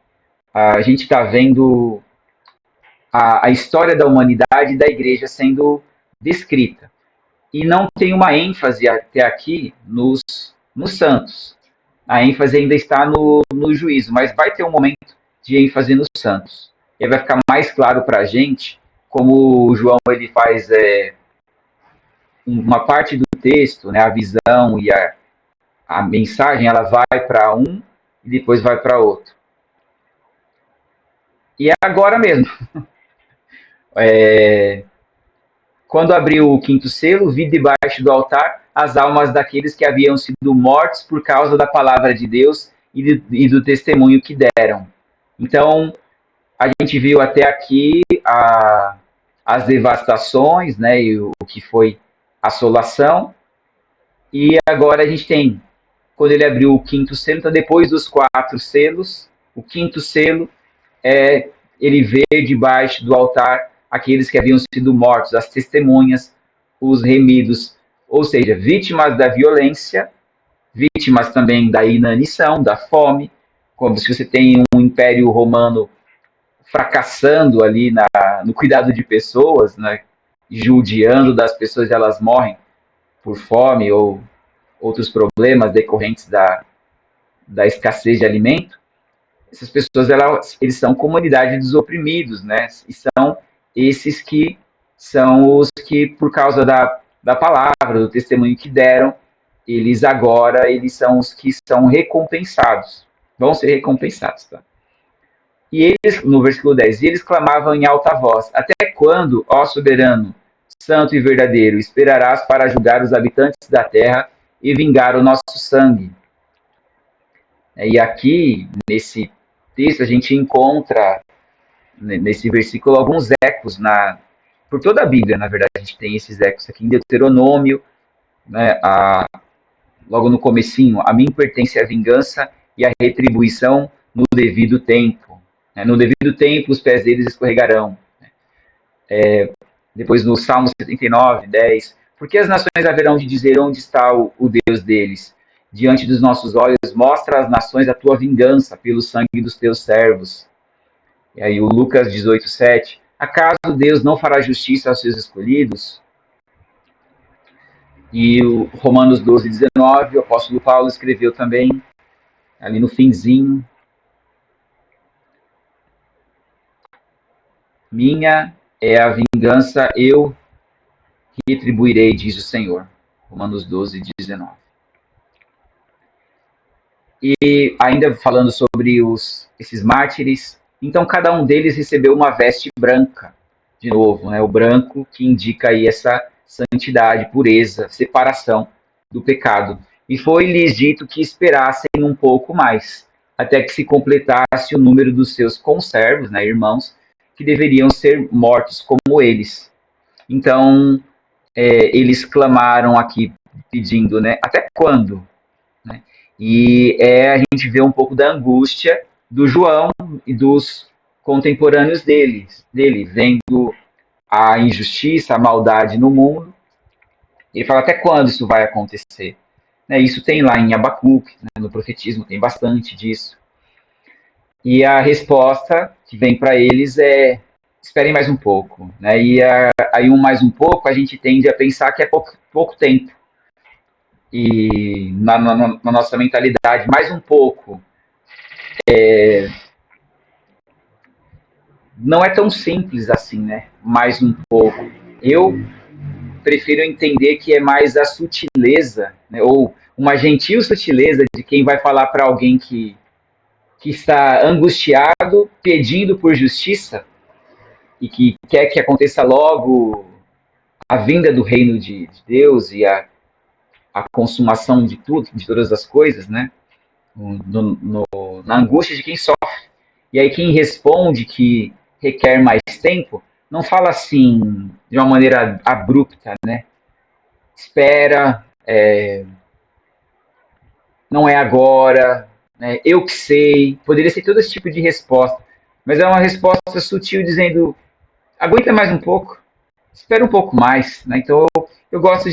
a gente está vendo a história da humanidade e da igreja sendo descrita. E não tem uma ênfase até aqui nos santos. A ênfase ainda está no juízo, mas vai ter um momento de ênfase nos santos. E aí vai ficar mais claro para a gente como o João ele faz uma parte do texto, né, a visão e a mensagem, ela vai para um e depois vai para outro. E é agora mesmo. Quando abriu o quinto selo, vi debaixo do altar as almas daqueles que haviam sido mortos por causa da palavra de Deus e do testemunho que deram. Então, a gente viu até aqui as devastações, né, e o que foi assolação. E agora a gente tem, quando ele abriu o quinto selo, então depois dos 4 selos, O quinto selo é ele ver debaixo do altar aqueles que haviam sido mortos, as testemunhas, os remidos, ou seja, vítimas da violência, vítimas também da inanição, da fome, como se você tem um império romano fracassando ali no cuidado de pessoas, né, judiando das pessoas, elas morrem por fome ou outros problemas decorrentes da escassez de alimento. Essas pessoas, eles são comunidade dos oprimidos, né? E são esses que são os que, por causa da palavra, do testemunho que deram, eles são os que são recompensados, vão ser recompensados, tá? E eles, no versículo 10, e eles clamavam em alta voz: até quando, ó soberano, santo e verdadeiro, esperarás para julgar os habitantes da terra e vingar o nosso sangue? E aqui, nesse texto, a gente encontra, nesse versículo, alguns ecos por toda a Bíblia, na verdade, a gente tem esses ecos aqui em Deuteronômio, né, logo no comecinho: a mim pertence a vingança e a retribuição no devido tempo. No devido tempo os pés deles escorregarão. Depois no Salmo 79, 10, porque as nações haverão de dizer onde está o Deus deles? Diante dos nossos olhos, mostra às nações a tua vingança pelo sangue dos teus servos. E aí o Lucas 18, 7, acaso Deus não fará justiça aos seus escolhidos? E o Romanos 12, 19, o apóstolo Paulo escreveu também, ali no finzinho: minha é a vingança, eu retribuirei, diz o Senhor. Romanos 12, 19. E ainda falando sobre esses mártires, então cada um deles recebeu uma veste branca, de novo, né? O branco que indica aí essa santidade, pureza, separação do pecado. E foi-lhes dito que esperassem um pouco mais, até que se completasse o número dos seus conservos, né, irmãos, que deveriam ser mortos como eles. Então, eles clamaram aqui, pedindo, né, até quando? Né? E a gente vê um pouco da angústia do João e dos contemporâneos dele, vendo a injustiça, a maldade no mundo. Ele fala: até quando isso vai acontecer? Isso tem lá em Abacuque, né, no profetismo tem bastante disso. E a resposta que vem para eles é: esperem mais um pouco. Né? E aí mais um pouco a gente tende a pensar que é pouco tempo. E na nossa mentalidade, mais um pouco não é tão simples assim, né? Mais um pouco. Eu prefiro entender que é mais a sutileza, né? Ou uma gentil sutileza de quem vai falar para alguém que está angustiado, pedindo por justiça e que quer que aconteça logo a vinda do reino de Deus e a consumação de tudo, de todas as coisas, né? Na angústia de quem sofre. E aí quem responde que requer mais tempo, não fala assim de uma maneira abrupta, né? Espera, não é agora, né? Eu que sei. Poderia ser todo esse tipo de resposta, mas é uma resposta sutil dizendo: aguenta mais um pouco, espera um pouco mais, né? Então eu gosto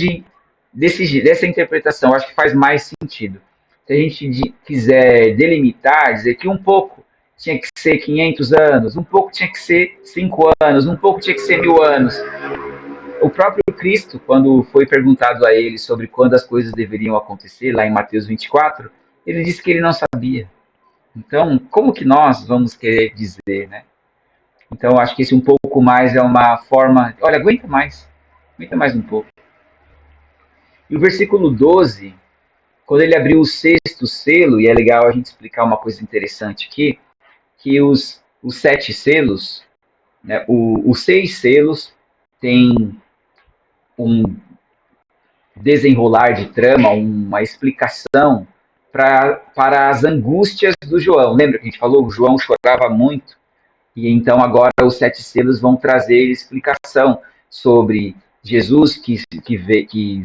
dessa interpretação, acho que faz mais sentido. Se a gente quiser delimitar, dizer que um pouco tinha que ser 500 anos, um pouco tinha que ser 5 anos, um pouco tinha que ser 1000 anos. O próprio Cristo, quando foi perguntado a ele sobre quando as coisas deveriam acontecer, lá em Mateus 24, ele disse que ele não sabia. Então, como que nós vamos querer dizer, né? Então, acho que esse um pouco mais é uma forma... Olha, aguenta mais um pouco. E o versículo 12, quando ele abriu o sexto selo, e é legal a gente explicar uma coisa interessante aqui, que os 7 selos, né, os 6 selos têm um desenrolar de trama, uma explicação para as angústias do João. Lembra que a gente falou? O João chorava muito, e então agora os 7 selos vão trazer explicação sobre Jesus que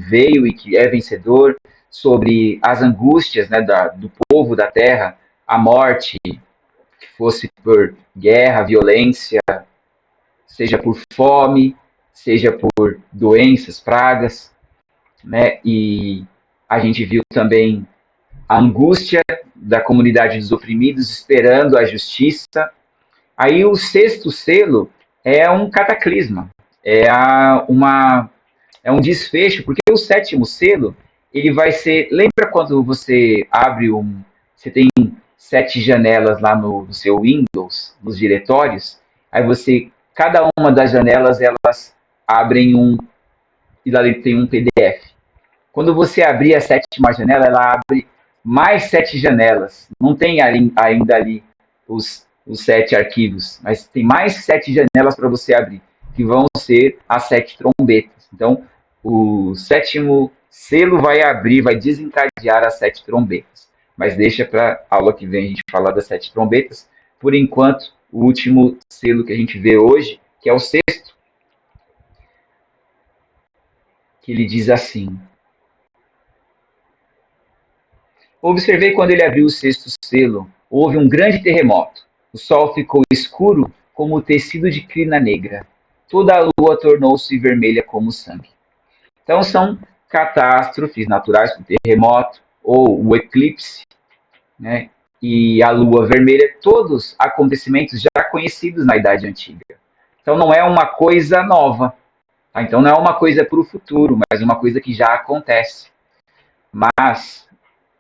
veio e que é vencedor, sobre as angústias, né, do povo da terra, a morte, fosse por guerra, violência, seja por fome, seja por doenças, pragas, né? E a gente viu também a angústia da comunidade dos oprimidos esperando a justiça. Aí o sexto selo é um cataclisma, é, é um desfecho, porque o sétimo selo, ele vai ser... Lembra quando você abre você tem 7 janelas lá no seu Windows, nos diretórios, aí você... Cada uma das janelas, elas abrem e lá dentro tem um PDF. Quando você abrir a sétima janela, ela abre mais 7 janelas. Não tem ainda ali os 7 arquivos, mas tem mais 7 janelas para você abrir, que vão ser as 7 trombetas. Então, o sétimo selo vai abrir, vai desencadear as 7 trombetas. Mas deixa para a aula que vem a gente falar das 7 trombetas. Por enquanto, o último selo que a gente vê hoje, que é o sexto, que ele diz assim: observei quando ele abriu o sexto selo, houve um grande terremoto. O sol ficou escuro como o tecido de crina negra. Toda a lua tornou-se vermelha como sangue. Então são catástrofes naturais, como o terremoto ou o eclipse, né? E a lua vermelha, todos acontecimentos já conhecidos na Idade Antiga. Então não é uma coisa nova. Tá? Então não é uma coisa para o futuro, mas uma coisa que já acontece. Mas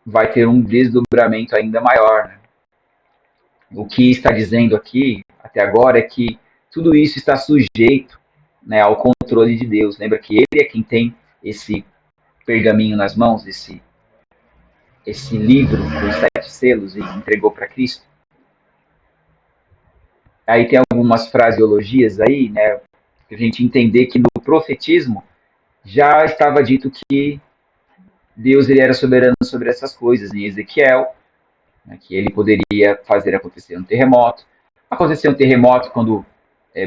vai ter um desdobramento ainda maior. Né? O que está dizendo aqui, até agora, é que tudo isso está sujeito, né, ao controle de Deus. Lembra que Ele é quem tem esse pergaminho nas mãos, esse livro com os 7 selos e entregou para Cristo. Aí tem algumas fraseologias aí, né, para a gente entender que no profetismo já estava dito que Deus ele era soberano sobre essas coisas. Em Ezequiel, né, que ele poderia fazer acontecer um terremoto. Aconteceu um terremoto quando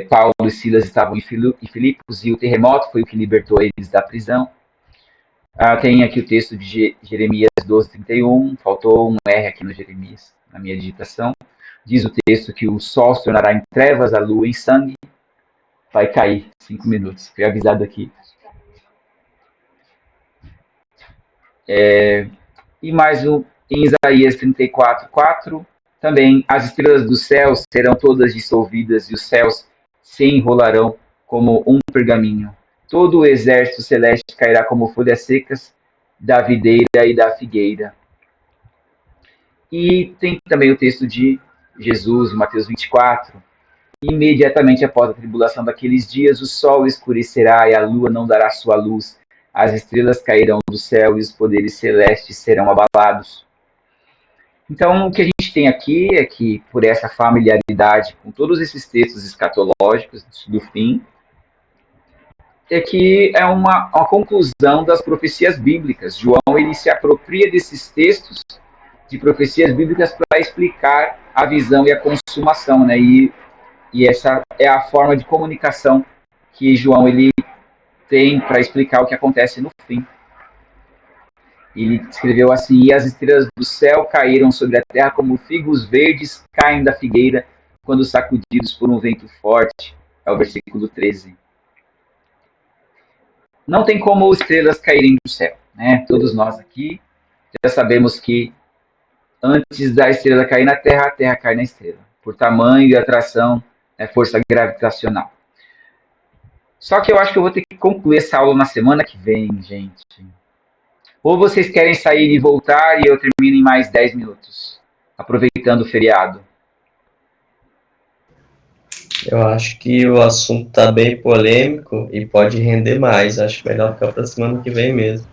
Paulo e Silas estavam em Filipos, e o terremoto foi o que libertou eles da prisão. Tem aqui o texto de Jeremias 12:31, faltou um R aqui no Jeremias, na minha digitação. Diz o texto que o sol se tornará em trevas, a lua em sangue, vai cair 5 minutos, foi avisado aqui. E mais em Isaías 34:4, também as estrelas dos céus serão todas dissolvidas e os céus se enrolarão como um pergaminho. Todo o exército celeste cairá como folhas secas da videira e da figueira. E tem também o texto de Jesus, Mateus 24. Imediatamente após a tribulação daqueles dias, o sol escurecerá e a lua não dará sua luz. As estrelas cairão do céu e os poderes celestes serão abalados. Então, o que a gente tem aqui é que, por essa familiaridade com todos esses textos escatológicos do fim, é que é uma conclusão das profecias bíblicas. João ele se apropria desses textos de profecias bíblicas para explicar a visão e a consumação, né? E essa é a forma de comunicação que João ele tem para explicar o que acontece no fim. Ele escreveu assim: e as estrelas do céu caíram sobre a terra como figos verdes caem da figueira quando sacudidos por um vento forte. É o versículo 13. Não tem como estrelas caírem do céu, né? Todos nós aqui já sabemos que antes da estrela cair na terra, a terra cai na estrela, por tamanho e atração, força gravitacional. Só que eu acho que eu vou ter que concluir essa aula na semana que vem, gente. Ou vocês querem sair e voltar e eu termino em mais 10 minutos, aproveitando o feriado? Eu acho que o assunto está bem polêmico e pode render mais. Acho melhor ficar para a semana que vem mesmo.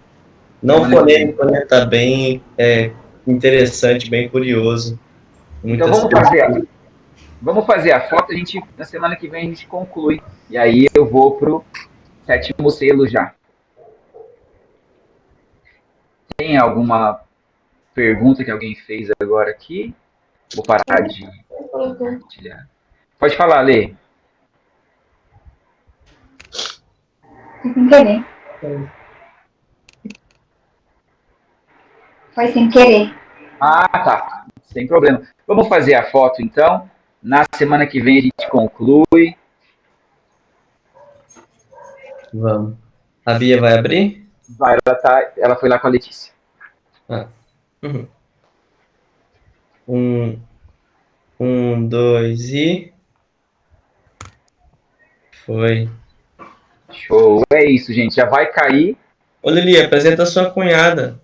Não polêmico, né? Está bem interessante, bem curioso. Então vamos fazer a foto, na semana que vem a gente conclui. E aí eu vou pro 7º selo já. Tem alguma pergunta que alguém fez agora aqui? Vou parar de compartilhar. Pode falar, Lê. Sem querer. Foi sem querer. Ah, tá. Sem problema. Vamos fazer a foto, então. Na semana que vem a gente conclui. Vamos. A Bia vai abrir? Vai, ela foi lá com a Letícia. Ah. Uhum. 2 e... Foi. Show. É isso, gente. Já vai cair. Ô, Lili, apresenta a sua cunhada.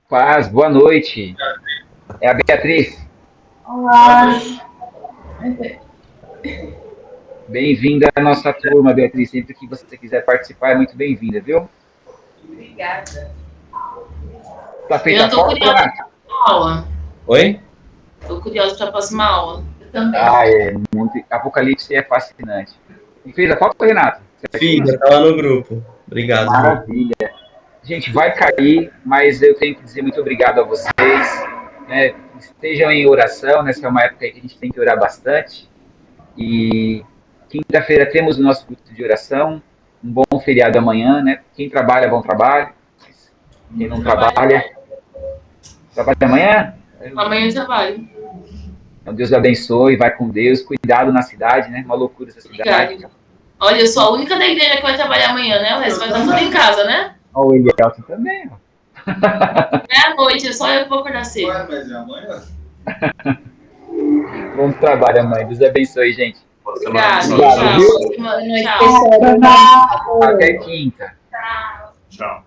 Paz, boa noite. É a Beatriz. Olá. Bem-vinda à nossa turma, Beatriz. Sempre que você quiser participar, é muito bem-vinda, viu? Obrigada. Tá feita Eu a tô foto, curiosa Renato? pra próxima aula. Oi? Tô curiosa pra próxima aula. Eu também. É muito. Apocalipse é fascinante. E fez a foto, Renato? Filha, tá lá no grupo. Obrigado. Maravilha. Gente, vai cair, mas eu tenho que dizer muito obrigado a vocês. Né? Estejam em oração, nessa é uma época que a gente tem que orar bastante. E quinta-feira temos o nosso grupo de oração. Um bom feriado amanhã, né? Quem trabalha, bom trabalho. Quem não trabalha amanhã? Amanhã eu trabalho. Então, Deus abençoe, vai com Deus. Cuidado na cidade, né? Uma loucura essa cidade. Obrigada. Olha, eu sou a única da igreja que vai trabalhar amanhã, né? O resto vai estar tudo em casa, né? Ó, o Elielton também, ó. É à noite, só eu que vou acordar cedo. Mas é amanhã? Bom trabalho, mãe. Deus abençoe, gente. Obrigada. Obrigado, Tchau. viu? Boa semana, tchau. Até quinta. Tchau.